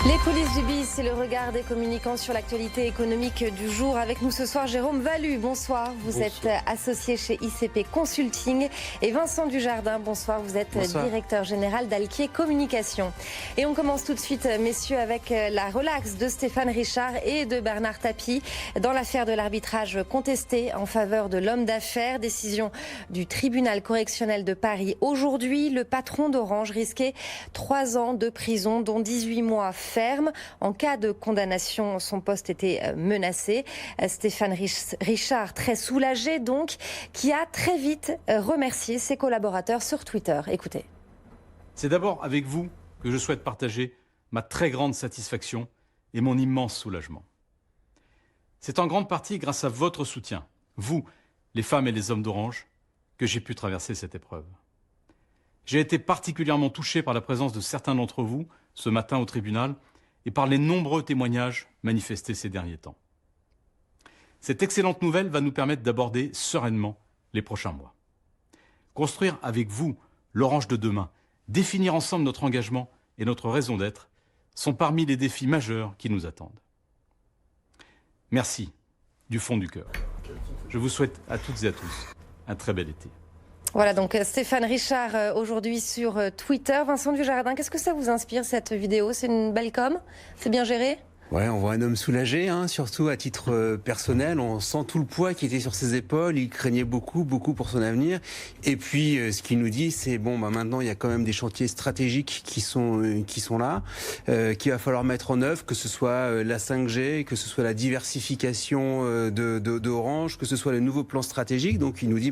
Les coulisses du BIS, c'est le regard des communicants sur l'actualité économique du jour. Avec nous ce soir, Jérôme Valu, bonsoir. Vous êtes associé chez ICP Consulting. Et Vincent Dujardin, bonsoir. Vous êtes directeur général d'Alquier Communication. Et on commence tout de suite, messieurs, avec la relaxe de Stéphane Richard et de Bernard Tapie dans l'affaire de l'arbitrage contesté en faveur de l'homme d'affaires. Décision du tribunal correctionnel de Paris. Aujourd'hui, le patron d'Orange risquait 3 ans de prison, dont 18 mois ferme. En cas de condamnation, son poste était menacé. Stéphane Richard, très soulagé donc, qui a très vite remercié ses collaborateurs sur Twitter. Écoutez. C'est d'abord avec vous que je souhaite partager ma très grande satisfaction et mon immense soulagement. C'est en grande partie grâce à votre soutien, vous, les femmes et les hommes d'Orange, que j'ai pu traverser cette épreuve. J'ai été particulièrement touché par la présence de certains d'entre vous ce matin au tribunal et par les nombreux témoignages manifestés ces derniers temps. Cette excellente nouvelle va nous permettre d'aborder sereinement les prochains mois. Construire avec vous l'Orange de demain, définir ensemble notre engagement et notre raison d'être sont parmi les défis majeurs qui nous attendent. Merci du fond du cœur. Je vous souhaite à toutes et à tous un très bel été. Voilà donc Stéphane Richard aujourd'hui sur Twitter. Vincent Dujardin, qu'est-ce que ça vous inspire cette vidéo? C'est une belle com? C'est bien géré? Ouais, on voit un homme soulagé, surtout à titre personnel. On sent tout le poids qui était sur ses épaules. Il craignait beaucoup pour son avenir. Et puis, ce qu'il nous dit, c'est maintenant, il y a quand même des chantiers stratégiques qui sont là, qu'il va falloir mettre en œuvre, que ce soit la 5G, que ce soit la diversification d'Orange, que ce soit le nouveau plan stratégique. Donc, il nous dit,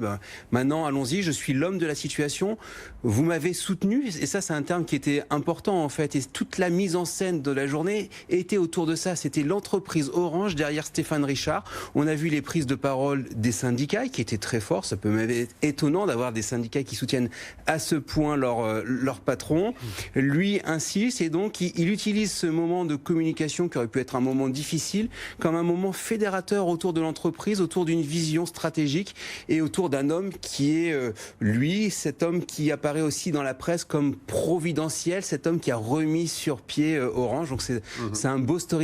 maintenant, allons-y. Je suis l'homme de la situation. Vous m'avez soutenu. Et ça, c'est un terme qui était important, en fait. Et toute la mise en scène de la journée était autour de ça, c'était l'entreprise Orange derrière Stéphane Richard. On a vu les prises de parole des syndicats qui étaient très forts. Ça peut même être étonnant d'avoir des syndicats qui soutiennent à ce point leur patron. Lui insiste et donc il utilise ce moment de communication qui aurait pu être un moment difficile comme un moment fédérateur autour de l'entreprise, autour d'une vision stratégique et autour d'un homme qui est cet homme qui apparaît aussi dans la presse comme providentiel, cet homme qui a remis sur pied Orange. Donc c'est un beau storytelling.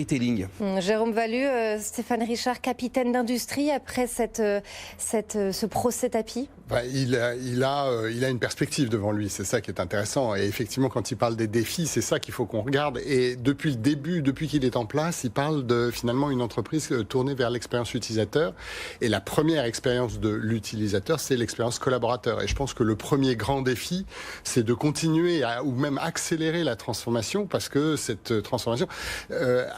Jérôme Valu, Stéphane Richard, capitaine d'industrie après ce procès Tapie. Il a une perspective devant lui, c'est ça qui est intéressant. Et effectivement, quand il parle des défis, c'est ça qu'il faut qu'on regarde. Et depuis le début, depuis qu'il est en place, il parle de finalement une entreprise tournée vers l'expérience utilisateur. Et la première expérience de l'utilisateur, c'est l'expérience collaborateur. Et je pense que le premier grand défi, c'est de continuer ou même accélérer la transformation, parce que cette transformation,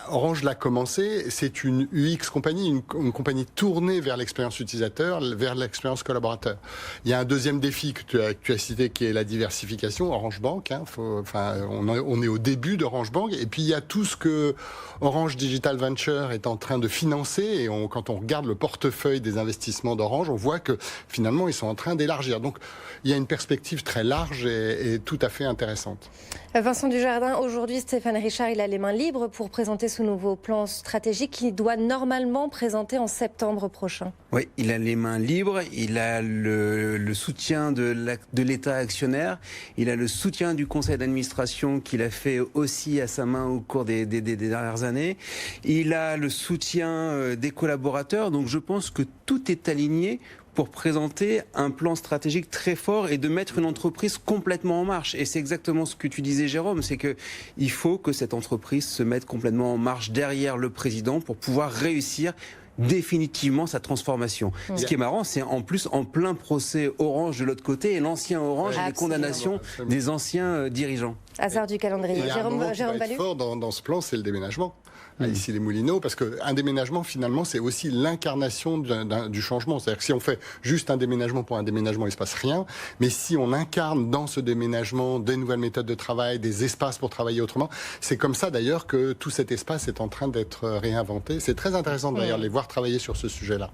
Orange l'a commencé, c'est une UX compagnie, une compagnie tournée vers l'expérience utilisateur, vers l'expérience collaborateur. Il y a un deuxième défi que tu as cité qui est la diversification. Orange Bank, on est au début d'Orange Bank. Et puis il y a tout ce que Orange Digital Venture est en train de financer. Et quand on regarde le portefeuille des investissements d'Orange, on voit que finalement ils sont en train d'élargir. Donc il y a une perspective très large et tout à fait intéressante. Vincent Dujardin, aujourd'hui Stéphane Richard, il a les mains libres pour présenter ce nouveau plan stratégique qu'il doit normalement présenter en septembre prochain. Oui, il a les mains libres, il a le soutien de l'État actionnaire, il a le soutien du conseil d'administration qu'il a fait aussi à sa main au cours des dernières années, il a le soutien des collaborateurs, donc je pense que tout est aligné pour présenter un plan stratégique très fort et de mettre une entreprise complètement en marche. Et c'est exactement ce que tu disais, Jérôme, c'est qu'il faut que cette entreprise se mette complètement en marche derrière le président pour pouvoir réussir définitivement sa transformation. Ce qui est marrant, c'est en plus en plein procès Orange de l'autre côté et l'ancien Orange et les condamnations des anciens dirigeants. Hasard du calendrier. Jérôme Valu, fort dans ce plan, c'est le déménagement. Ici les Moulineaux, parce qu'un déménagement finalement c'est aussi l'incarnation du changement. C'est-à-dire que si on fait juste un déménagement pour un déménagement, il ne se passe rien, mais si on incarne dans ce déménagement des nouvelles méthodes de travail, des espaces pour travailler autrement, c'est comme ça d'ailleurs que tout cet espace est en train d'être réinventé. C'est très intéressant d'ailleurs de les voir travailler sur ce sujet-là.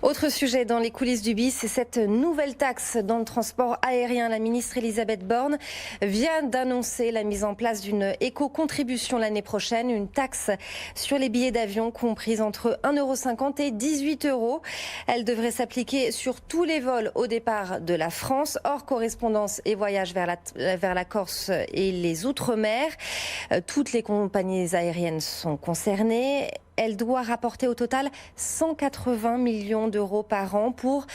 Autre sujet dans les coulisses du BIS, c'est cette nouvelle taxe dans le transport aérien. La ministre Elisabeth Borne vient d'annoncer la mise en place d'une éco-contribution l'année prochaine, une taxe sur les billets d'avion compris entre 1,50 € et 18 €. Elle devrait s'appliquer sur tous les vols au départ de la France, hors correspondance et voyage vers la Corse et les Outre-mer. Toutes les compagnies aériennes sont concernées. Elle doit rapporter au total 180 millions d'euros par an pour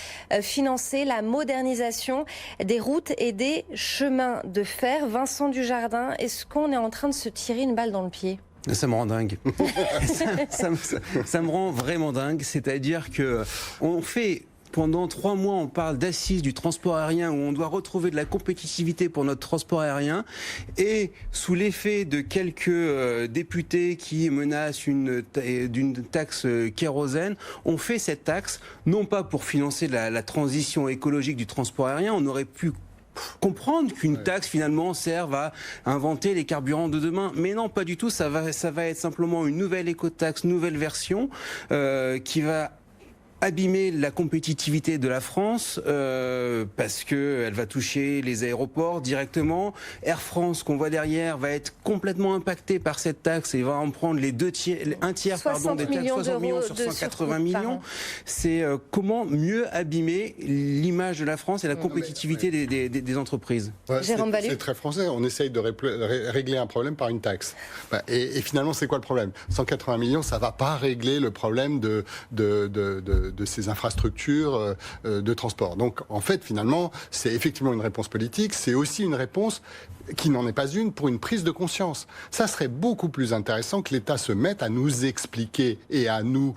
financer la modernisation des routes et des chemins de fer. Vincent Dujardin, est-ce qu'on est en train de se tirer une balle dans le pied ? Ça me rend dingue. ça me rend vraiment dingue. C'est-à-dire que on fait... Pendant 3 mois, on parle d'assises du transport aérien où on doit retrouver de la compétitivité pour notre transport aérien. Et sous l'effet de quelques députés qui menacent d'une taxe kérosène, on fait cette taxe, non pas pour financer la transition écologique du transport aérien, on aurait pu comprendre qu'une taxe finalement serve à inventer les carburants de demain. Mais non, pas du tout. Ça va être simplement une nouvelle écotaxe, nouvelle version qui va abîmer la compétitivité de la France parce qu'elle va toucher les aéroports directement. Air France, qu'on voit derrière, va être complètement impacté par cette taxe et va en prendre un tiers des 60 millions sur 180 millions. C'est comment mieux abîmer l'image de la France et la compétitivité des entreprises. Ouais, c'est très français. On essaye de régler un problème par une taxe. Et finalement, c'est quoi le problème ? 180 millions, ça ne va pas régler le problème de ces infrastructures de transport. Donc, en fait, finalement, c'est effectivement une réponse politique, c'est aussi une réponse qui n'en est pas une pour une prise de conscience. Ça serait beaucoup plus intéressant que l'État se mette à nous expliquer et à nous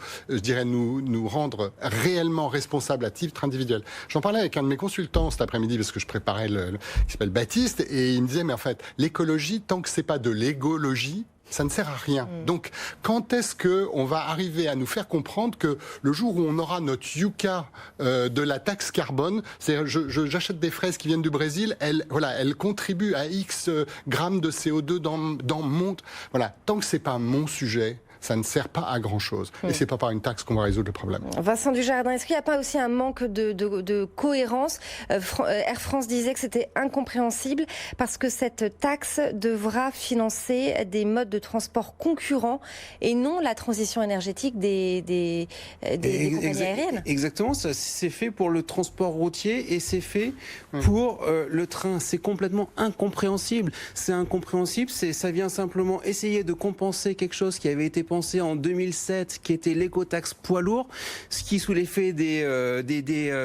rendre réellement responsables à titre individuel. J'en parlais avec un de mes consultants cet après-midi parce que je préparais qui s'appelle Baptiste, et il me disait, mais en fait, l'écologie, tant que c'est pas de l'égologie, ça ne sert à rien. Donc, quand est-ce qu'on va arriver à nous faire comprendre que le jour où on aura notre yucca de la taxe carbone, c'est-à-dire j'achète des fraises qui viennent du Brésil, elles contribuent à X grammes de CO2 dans mon... Voilà, tant que c'est pas mon sujet, ça ne sert pas à grand-chose. Et c'est pas par une taxe qu'on va résoudre le problème. Vincent Dujardin, est-ce qu'il n'y a pas aussi un manque de cohérence ? Air France disait que c'était incompréhensible parce que cette taxe devra financer des modes de transport concurrents et non la transition énergétique des compagnies aériennes. Exactement, ça c'est fait pour le transport routier et c'est fait pour le train. C'est complètement incompréhensible. C'est incompréhensible, ça vient simplement essayer de compenser quelque chose qui avait été pensé en 2007, qui était l'écotaxe poids lourd, ce qui, sous l'effet des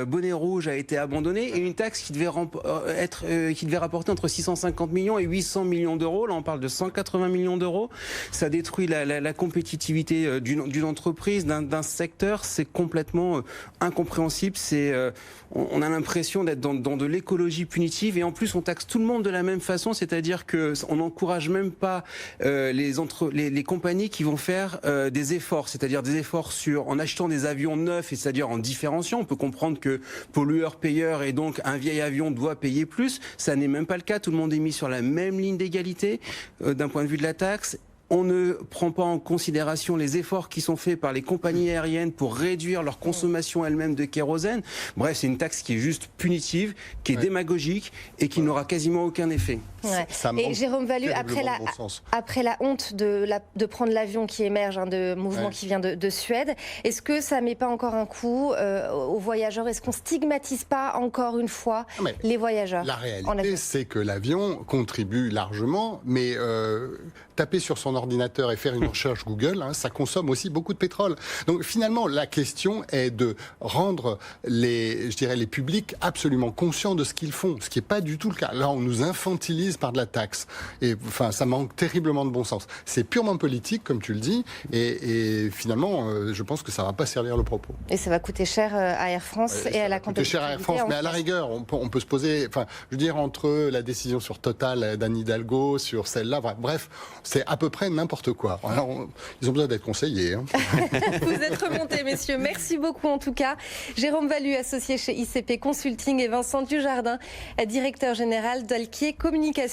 bonnets rouges, a été abandonné, et une taxe qui devait rapporter entre 650 millions et 800 millions d'euros. Là, on parle de 180 millions d'euros. Ça détruit la compétitivité d'une entreprise, d'un secteur. C'est complètement incompréhensible. On a l'impression d'être dans de l'écologie punitive, et en plus, on taxe tout le monde de la même façon, c'est-à-dire qu'on n'encourage même pas les compagnies qui vont faire des efforts, c'est-à-dire des efforts en achetant des avions neufs, et c'est-à-dire en différenciant. On peut comprendre que pollueur-payeur, et donc un vieil avion doit payer plus. Ça n'est même pas le cas. Tout le monde est mis sur la même ligne d'égalité d'un point de vue de la taxe. On ne prend pas en considération les efforts qui sont faits par les compagnies aériennes pour réduire leur consommation elle-même de kérosène. Bref, c'est une taxe qui est juste punitive, qui est démagogique et qui n'aura quasiment aucun effet. Et Jérôme Vallu, après la honte de prendre l'avion qui émerge, de mouvement qui vient de Suède, est-ce que ça ne met pas encore un coup aux voyageurs ? Est-ce qu'on ne stigmatise pas encore une fois les voyageurs ? La réalité, c'est que l'avion contribue largement, mais taper sur son ordinateur et faire une recherche Google, ça consomme aussi beaucoup de pétrole. Donc finalement, la question est de rendre les publics absolument conscients de ce qu'ils font, ce qui n'est pas du tout le cas. Là, on nous infantilise par de la taxe. Et enfin, ça manque terriblement de bon sens. C'est purement politique, comme tu le dis, et finalement, je pense que ça ne va pas servir le propos. Et ça va coûter cher à Air France et à la compétitivité. Cher à Air France, mais à la rigueur, on peut se poser, je veux dire, entre la décision sur Total d'Anne Hidalgo, sur celle-là, bref, c'est à peu près n'importe quoi. Alors, ils ont besoin d'être conseillés. Vous êtes remontés, messieurs. Merci beaucoup, en tout cas. Jérôme Vallu, associé chez ICP Consulting, et Vincent Dujardin, directeur général d'Alquier Communication.